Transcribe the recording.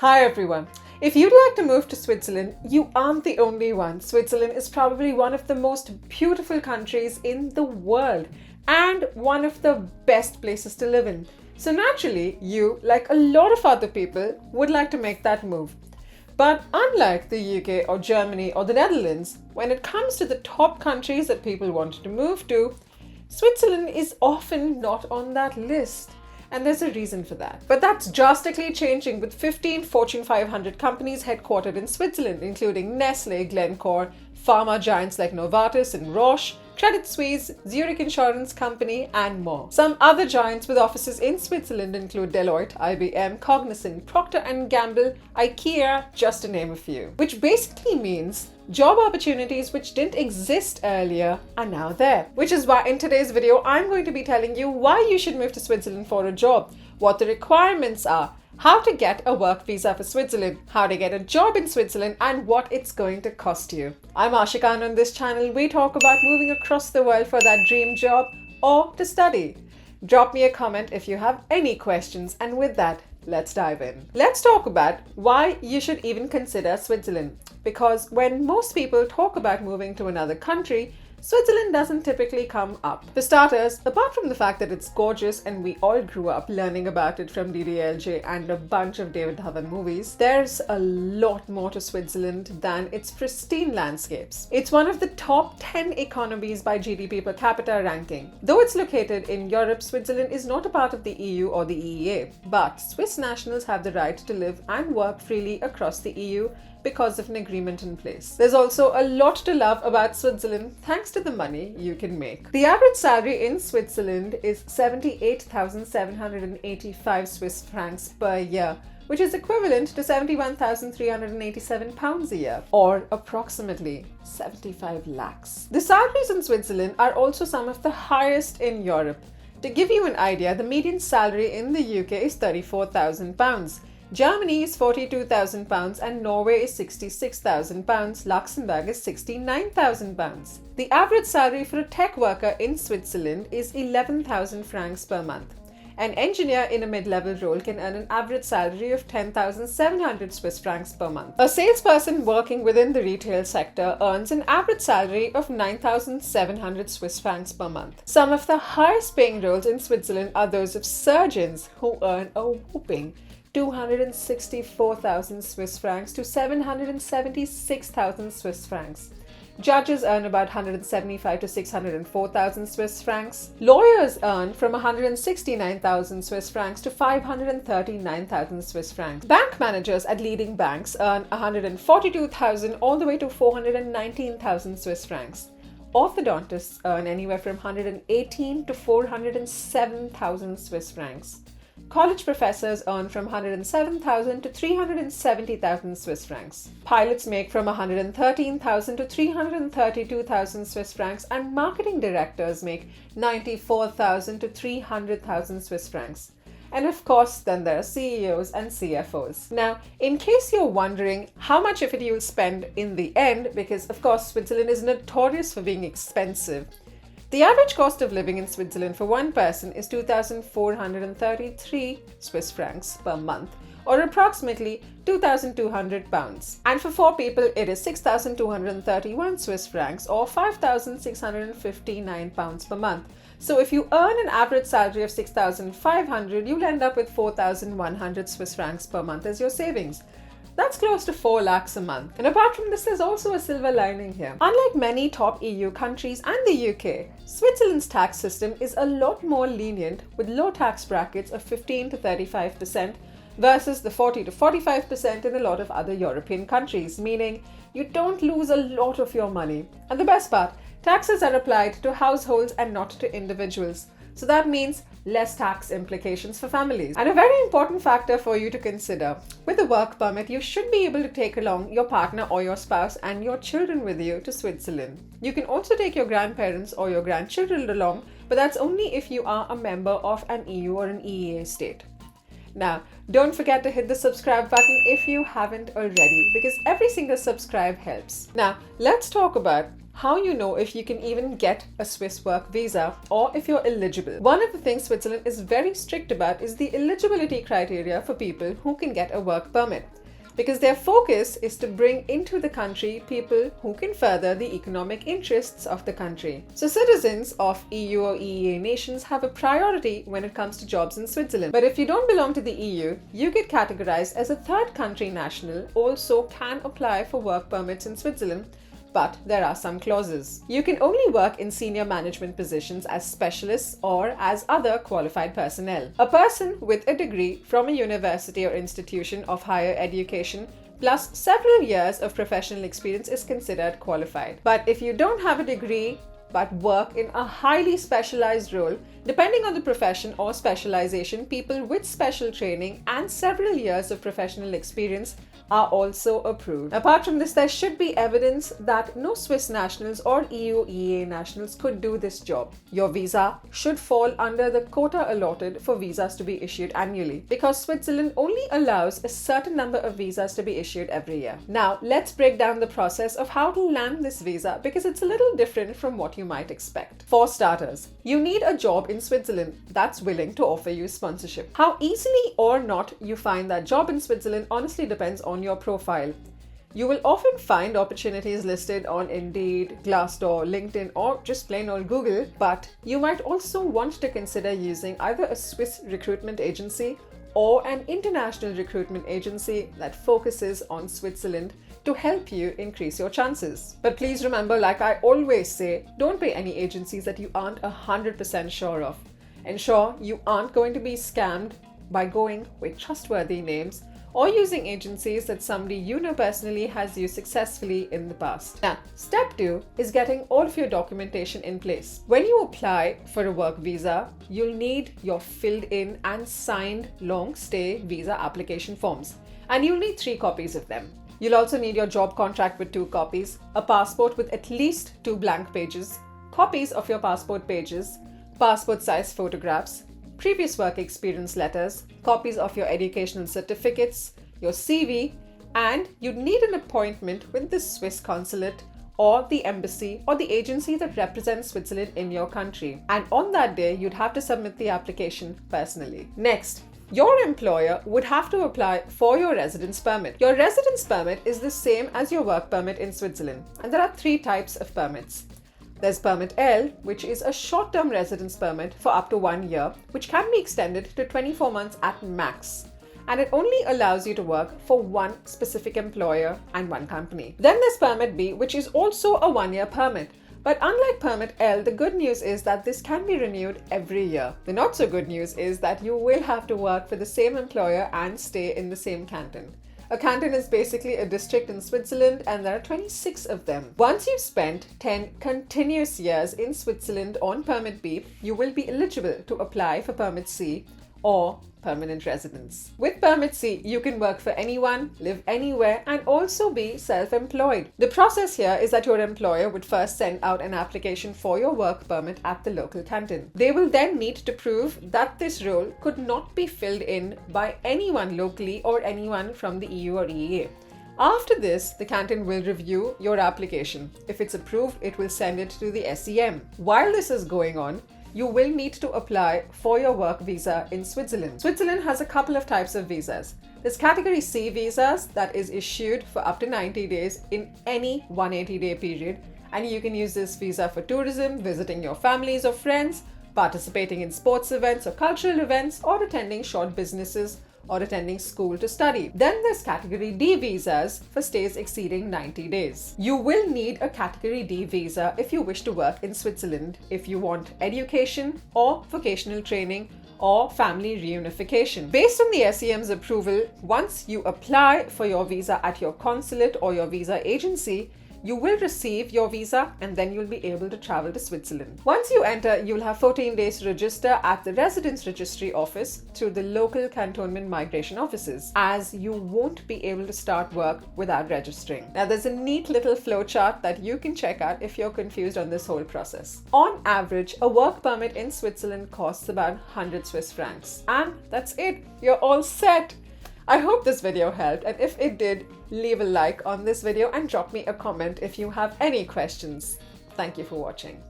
Hi everyone. If you'd like to move to Switzerland, you aren't the only one. Switzerland is probably one of the most beautiful countries in the world and one of the best places to live in. So naturally, you, like a lot of other people, would like to make that move. But unlike the UK or Germany or the Netherlands, when it comes to the top countries that people want to move to, Switzerland is often not on that list. And there's a reason for that. But that's drastically changing with 15 Fortune 500 companies headquartered in Switzerland, including Nestle, Glencore, pharma giants like Novartis and Roche, Credit Suisse, Zurich Insurance Company, and more. Some other giants with offices in Switzerland include Deloitte, IBM, Cognizant, Procter & Gamble, IKEA, just to name a few. Which basically means job opportunities which didn't exist earlier are now there. Which is why in today's video, I'm going to be telling you why you should move to Switzerland for a job, what the requirements are, how to get a work visa for Switzerland, how to get a job in Switzerland, and what it's going to cost you. I'm Ashika, and on this channel, we talk about moving across the world for that dream job or to study. Drop me a comment if you have any questions, and with that, let's dive in. Let's talk about why you should even consider Switzerland. Because when most people talk about moving to another country, Switzerland doesn't typically come up. For starters, apart from the fact that it's gorgeous and we all grew up learning about it from DDLJ and a bunch of David Dhawan movies, there's a lot more to Switzerland than its pristine landscapes. It's one of the top 10 economies by GDP per capita ranking. Though it's located in Europe, Switzerland is not a part of the EU or the EEA, but Swiss nationals have the right to live and work freely across the EU because of an agreement in place. There's also a lot to love about Switzerland thanks to the money you can make. The average salary in Switzerland is 78,785 Swiss francs per year, which is equivalent to 71,387 pounds a year, or approximately 75 lakhs. The salaries in Switzerland are also some of the highest in Europe. To give you an idea, the median salary in the UK is 34,000 pounds. Germany is 42,000 pounds and Norway is 66,000 pounds. Luxembourg is 69,000 pounds. The average salary for a tech worker in Switzerland is 11,000 francs per month. An engineer in a mid-level role can earn an average salary of 10,700 Swiss francs per month. A salesperson working within the retail sector earns an average salary of 9,700 Swiss francs per month. Some of the highest paying roles in Switzerland are those of surgeons, who earn a whopping 264,000 Swiss francs to 776,000 Swiss francs. Judges earn about 175 to 604,000 Swiss francs. Lawyers earn from 169,000 Swiss francs to 539,000 Swiss francs. Bank managers at leading banks earn 142,000 all the way to 419,000 Swiss francs. Orthodontists earn anywhere from 118 to 407,000 Swiss francs. College professors earn from 107,000 to 370,000 Swiss francs. Pilots make from 113,000 to 332,000 Swiss francs, and marketing directors make 94,000 to 300,000 Swiss francs. And of course, then there are CEOs and CFOs. Now, in case you're wondering how much of it you'll spend in the end, because of course Switzerland is notorious for being expensive, the average cost of living in Switzerland for one person is 2,433 Swiss francs per month, or approximately 2,200 pounds. And for 4 people, it is 6,231 Swiss francs, or 5,659 pounds per month. So if you earn an average salary of 6,500, you'll end up with 4,100 Swiss francs per month as your savings. That's close to 4 lakhs a month. And apart from this, there's also a silver lining here. Unlike many top EU countries and the UK, Switzerland's tax system is a lot more lenient, with low tax brackets of 15 to 35% versus the 40 to 45% in a lot of other European countries, meaning you don't lose a lot of your money. And the best part, taxes are applied to households and not to individuals. So that means less tax implications for families. And a very important factor for you to consider: with a work permit, you should be able to take along your partner or your spouse and your children with you to Switzerland. You can also take your grandparents or your grandchildren along, but that's only if you are a member of an EU or an EEA state. Now, don't forget to hit the subscribe button if you haven't already, because every single subscribe helps. Now, let's talk about how you know if you can even get a Swiss work visa or if you're eligible. One of the things Switzerland is very strict about is the eligibility criteria for people who can get a work permit, because their focus is to bring into the country people who can further the economic interests of the country. So citizens of EU or EEA nations have a priority when it comes to jobs in Switzerland. But if you don't belong to the EU, you get categorized as a third country national, also can apply for work permits in Switzerland. But there are some clauses. You can only work in senior management positions as specialists or as other qualified personnel. A person with a degree from a university or institution of higher education plus several years of professional experience is considered qualified. But if you don't have a degree but work in a highly specialized role, depending on the profession or specialization, people with special training and several years of professional experience are also approved. Apart from this, there should be evidence that no Swiss nationals or EU/EEA nationals could do this job. Your visa should fall under the quota allotted for visas to be issued annually, because Switzerland only allows a certain number of visas to be issued every year. Now, let's break down the process of how to land this visa, because it's a little different from what you might expect. For starters, you need a job in Switzerland that's willing to offer you sponsorship. How easily or not you find that job in Switzerland honestly depends on your profile. You will often find opportunities listed on Indeed, Glassdoor, LinkedIn, or just plain old Google, but you might also want to consider using either a Swiss recruitment agency or an international recruitment agency that focuses on Switzerland to help you increase your chances. But please remember, like I always say, don't pay any agencies that you aren't 100% sure of. Ensure you aren't going to be scammed by going with trustworthy names or using agencies that somebody you know personally has used successfully in the past. Now, step 2 is getting all of your documentation in place. When you apply for a work visa, you'll need your filled in and signed long stay visa application forms, and you'll need 3 copies of them. You'll also need your job contract with 2 copies, a passport with at least 2 blank pages, copies of your passport pages, passport size photographs, previous work experience letters, copies of your educational certificates, your CV, and you'd need an appointment with the Swiss consulate or the embassy or the agency that represents Switzerland in your country. And on that day, you'd have to submit the application personally. Next, your employer would have to apply for your residence permit. Your residence permit is the same as your work permit in Switzerland, and there are 3 types of permits. There's Permit L, which is a short-term residence permit for up to 1 year, which can be extended to 24 months at max. And it only allows you to work for one specific employer and one company. Then there's Permit B, which is also a 1-year permit. But unlike Permit L, the good news is that this can be renewed every year. The not so good news is that you will have to work for the same employer and stay in the same canton. A canton is basically a district in Switzerland, and there are 26 of them. Once you've spent 10 continuous years in Switzerland on Permit B, you will be eligible to apply for Permit C or permanent residence. With Permit C, you can work for anyone, live anywhere, and also be self-employed. The process here is that your employer would first send out an application for your work permit at the local canton. They will then need to prove that this role could not be filled in by anyone locally or anyone from the EU or EEA. After this, the canton will review your application. If it's approved, it will send it to the SEM. While this is going on, you will need to apply for your work visa in Switzerland. Switzerland has a couple of types of visas. There's Category C visas that is issued for up to 90 days in any 180-day period, and you can use this visa for tourism, visiting your families or friends, participating in sports events or cultural events, or attending short businesses or attending school to study. Then there's Category D visas for stays exceeding 90 days. You will need a Category D visa if you wish to work in Switzerland, if you want education or vocational training or family reunification. Based on the SEM's approval, once you apply for your visa at your consulate or your visa agency, you will receive your visa and then you'll be able to travel to Switzerland. Once you enter, you'll have 14 days to register at the Residence Registry Office through the local cantonment migration offices, as you won't be able to start work without registering. Now, there's a neat little flowchart that you can check out if you're confused on this whole process. On average, a work permit in Switzerland costs about 100 Swiss francs. And that's it. You're all set. I hope this video helped, and if it did, leave a like on this video and drop me a comment if you have any questions. Thank you for watching.